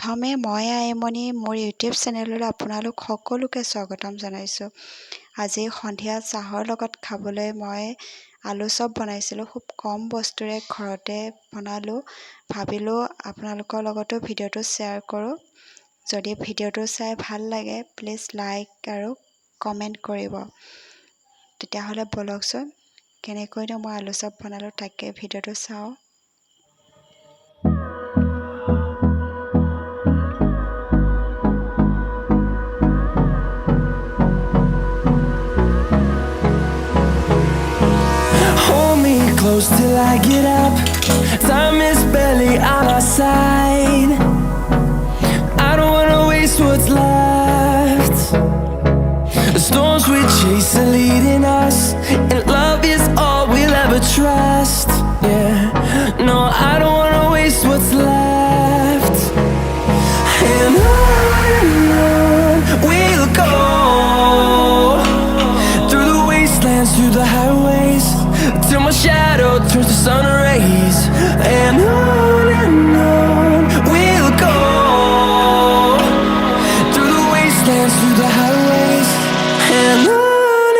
প্ৰথমে মই আইমণি মোৰ ইউটিউব চেনেললৈ আপোনালোক সকলোকে স্বাগতম জনাইছোঁ। আজি সন্ধিয়া চাহৰ লগত খাবলৈ মই আলু চপ বনাইছিলোঁ। খুব কম বস্তুৰে ঘৰতে বনালোঁ। ভাবিলোঁ আপোনালোকৰ লগতো ভিডিঅ'টো শ্বেয়াৰ কৰোঁ। যদি ভিডিঅ'টো চাই ভাল লাগে প্লিজ লাইক আৰু কমেণ্ট কৰিব। তেতিয়াহ'লে বলকচোন কেনেকৈনো মই আলু চপ বনালোঁ তাকে ভিডিঅ'টো চাওঁ। Close till I get up. Time is barely on our side. I don't wanna waste what's left. The storms we chase are leading us, and love is all we'll ever trust. Yeah, no, I don't wanna waste what's left. And on we'll go, through the wastelands, through the highways, till my shadow turns to sun rays. And on we'll go, through the wastelands, through the highways. And on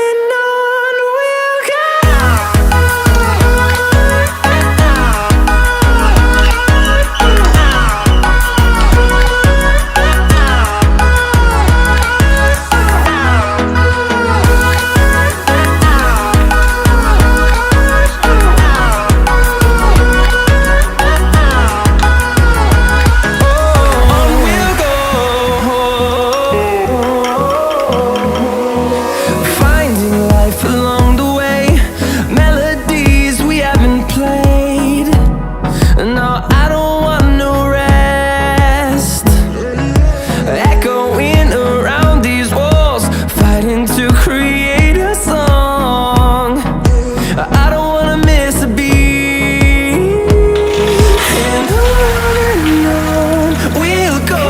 we'll go.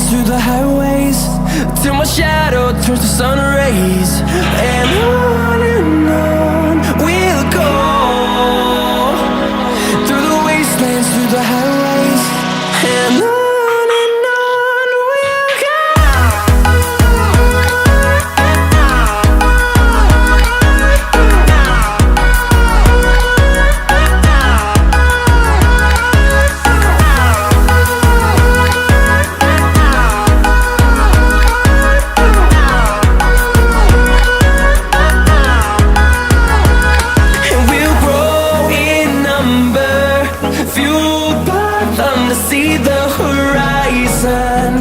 Through the highways, till my shadow turns to sun rays. And on we'll go, through the wastelands, through the highways. And on we'll go. See the horizon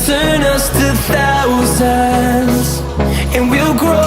turn us to thousands, and we'll grow